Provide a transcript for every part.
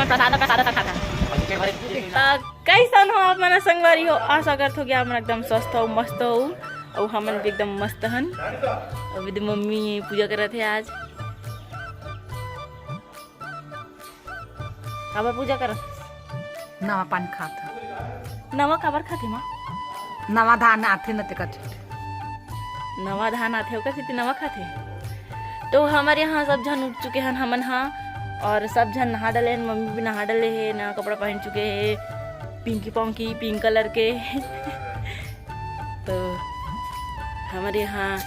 हमन प्रसाद खाता कैसन हो आप मन संगवारी हो। आशा करत हो कि आप मन एकदम स्वस्थ हो मस्त हो और हमन भी एकदम मस्त हन। अभी मम्मी पूजा करत है आज। काबर पूजा करत नवा पानी खाता नवा काबर खाते माँ नवा धान आथे न ते नवा धान आथे ओकर सेती नवा खाथे। तो हमारे यहाँ सब जन उठ चुके हैं हमन हाँ और सब जन नहा डले हैं। मम्मी भी नहा डले है नया कपड़ा पहन चुके हैं पिंकी पोंकी पिंक कलर के तो हमारे यहाँ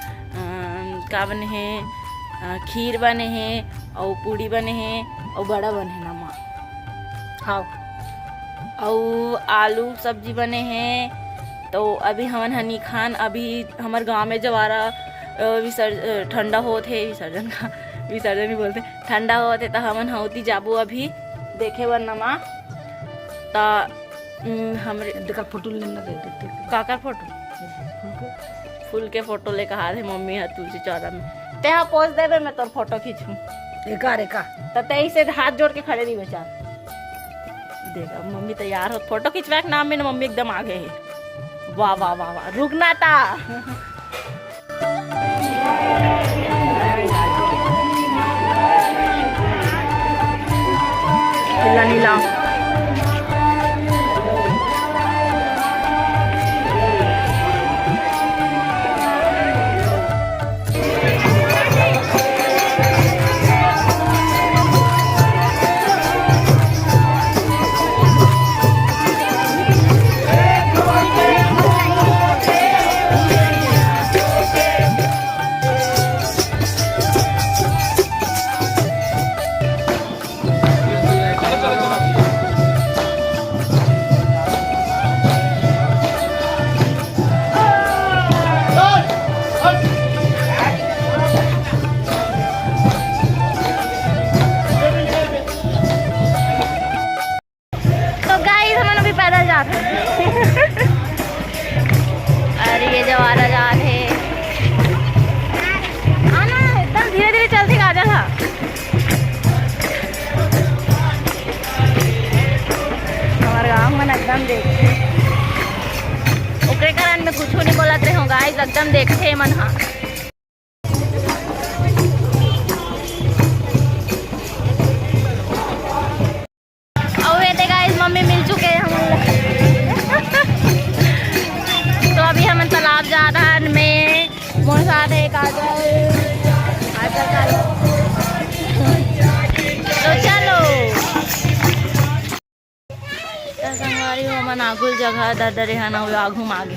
का बने हैं खीर बने हैं और पूड़ी बने हैं और बड़ा बने हैं नमा खाओ और आलू सब्जी बने हैं। तो अभी हमन हनी खान अभी हमारे गांव में जवारा ठंडा होते विसर्जन का विसर्जन ही बोलते ठंडा होते तो हमन होती जाबू अभी देखे बर नमा ता हमरे देकर फोटो लेना दे देते काकर फोटो फूल के फोटो लेकर आ रहे मम्मी है तुलसी चौरा में ते हाँ पोज देवे मैं तोर फोटो खींचूं एका तो ते से हाथ जोड़ के खड़े रही बेचार देखा मम्मी तैयार हो फोटो खिंचवा के नाम में ना मम्मी एकदम आगे है। वाह वाह वाह वाह रुकना था नीला नीला अरे ये जवारा जात है आना एकदम धीरे धीरे चलते गाजा था हमारे गाँव में एकदम देखते ओकरे कारण में कुछ नहीं बोलत रहे हो गाइस एकदम देखते मन हाँ मम्मी मिल चुके हैं हम तो अभी हम तालाब जा रहा है में मोर साथ है काजल तो चलो संगवारी हो मन आगुल जगह दर है ना आगू में आगे।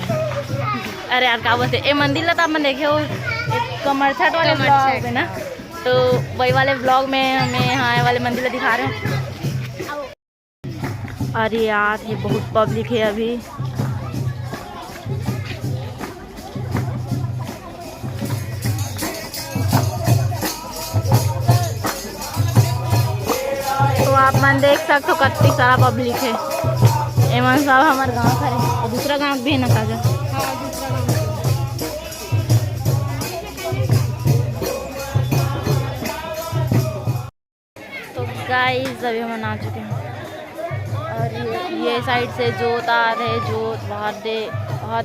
अरे यार क्या बोलते ए मंदिर ला तो अपन देखे हो कमरछट वाले ब्लॉग में ना तो वही वाले ब्लॉग में हमें यहाँ वाले मंदिर दिखा रहे हैं। अरे यार ये बहुत पब्लिक है अभी तो आप मन देख सकते हो कितनी सारा पब्लिक है। एमन साहब हमारे गांव का है और दूसरा गांव भी है ना काजा तो गाइस अभी हम आ चुके हैं और ये साइड से जोत आ रहे जोत बाहर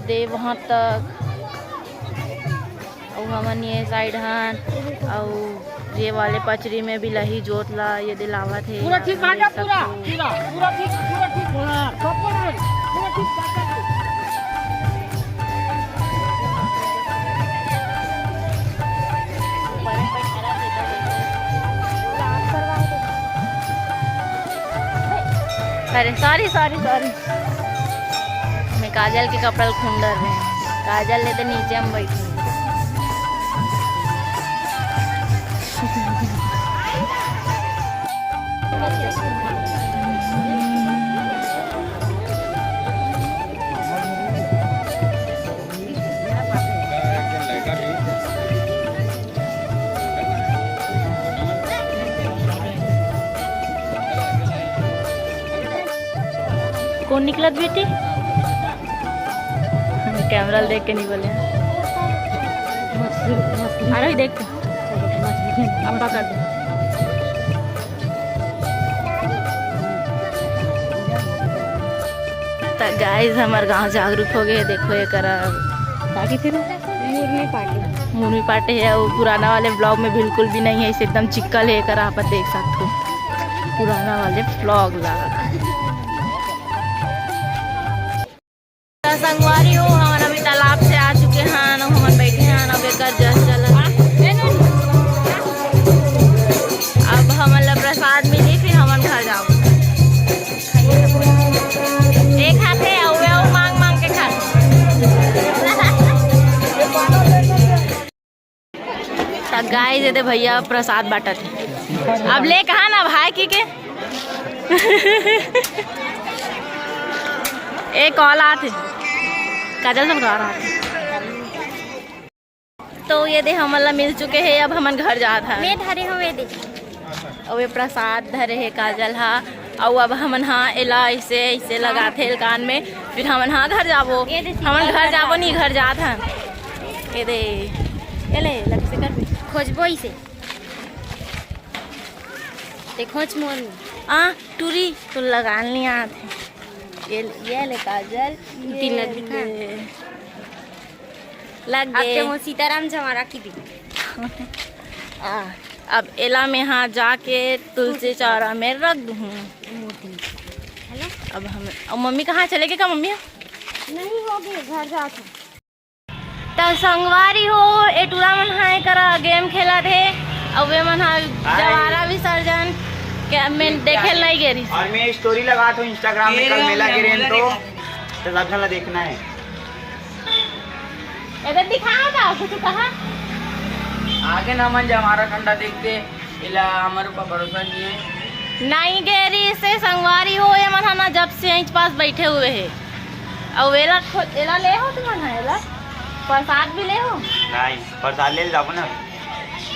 दे वहाँ तक और हमन ये साइड हन और ये वाले पचरी में भी लही जोत ला ये दिलावत है पूरा ठीक पूरा ठीक अरे सॉरी मैं काजल के कपड़े खुंडर रहे काजल लेते नीचे हम बैठे कौन निकलत बेटी कैमरा देख के नहीं बोले आ रही देख अब पकड़ दो तो गाइस हमारे गांव जागरूक हो गए। देखो ये करा बाकी थे मुर्मी पाटे है। वो पुराना वाले ब्लॉग में बिल्कुल भी नहीं है, इसे एकदम चिक्कल है करा पर देख सकते हो पुराना वाले ब्लॉग लगा। संगवारी हो हम अभी तालाब से आ चुके हैं, हम बैठे हैं अब एक जस्ट चला। अब हम प्रसाद मिली फिर हम घर जाओ एक हाथे मांग मांग के खा। गाय दे भैया प्रसाद बांटा थे। अब ले कहा ना भाई की के एक कॉल आते काजल सब गा रहा था। तो ये दे हम मिल चुके हैं। अब हम घर जा था मैं धरे हुए दे और ये प्रसाद धरे है काजल हा। और अब हमन हाँ एला ऐसे ऐसे लगाते कान में फिर हमन हाँ घर जाबो। हमन घर जाबो नहीं घर जात हन। ये दे ये ले लग से कर खोजबो इसे ते खोज मोर आ टूरी तो लगान नहीं आते। ये ले काजल तीन लग गए सीताराम जमारा की दी। अब एला में हाँ जाके तुलसी चौरा में रख दूँ। अब हम मम्मी कहाँ चले गए का मम्मी नहीं हो गए घर जाते तो संगवारी हो ए टूरा मन हाय करा गेम खेला थे। अब वे मन हाँ जवारा विसर्जन क्या मैं देखे नहीं गई और मैं स्टोरी लगा तो इंस्टाग्राम में कल मेला गिरे तो सब जला देखना है। इधर दिखाओ का कुछ कहा आगे ना मन हमारा ठंडा देखते इला हमारे ऊपर भरोसा नहीं है। नहीं गेरी से संगवारी हो ये मन ना जब से यहीं पास बैठे हुए है। और एला एला ले हो तुम मन एला प्रसाद भी ले हो नहीं प्रसाद ले जाओ ना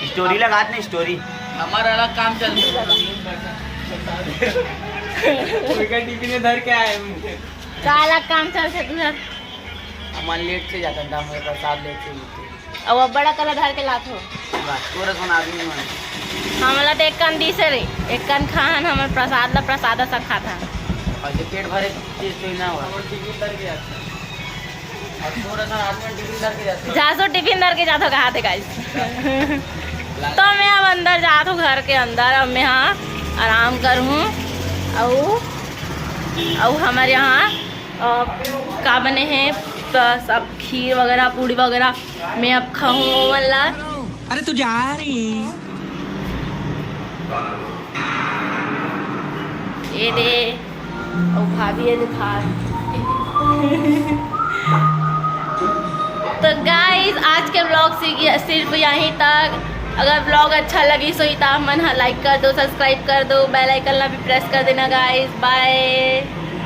स्टोरी लगा ना स्टोरी हमारा अलग काम चल टिफिन धर के आए का अलग काम चलते तुझर हमारे लेट से जाता था हमारे प्रसाद लेट से मिलते अब बड़ा कलर धर के लात हो बस पूरा सुना आदमी मन हमला तो एक कान दी से रे एक कान खान हमर प्रसाद ला प्रसाद सब खाता और जो पेट भरे चीज तो ना हुआ टिफिन धर के जाता और पूरा सा आदमी टिफिन धर के जाता जासो टिफिन धर के जातो कहा थे गाइस। तो मैं अब अंदर जात हूँ घर के अंदर। अब मैं हाँ आराम करूँ और हमारे यहाँ का बने हैं सब खीर वगैरह पूड़ी वगैरह मैं अब खाऊँ वाला। अरे तू जा रही ये दे और भाभी ये दिखा। तो गाइस आज के ब्लॉग सिर्फ यहीं तक। अगर ब्लॉग अच्छा लगी सो मन लाइक कर दो, सब्सक्राइब कर दो, बेल आइकन भी प्रेस कर देना गाइस। बाय।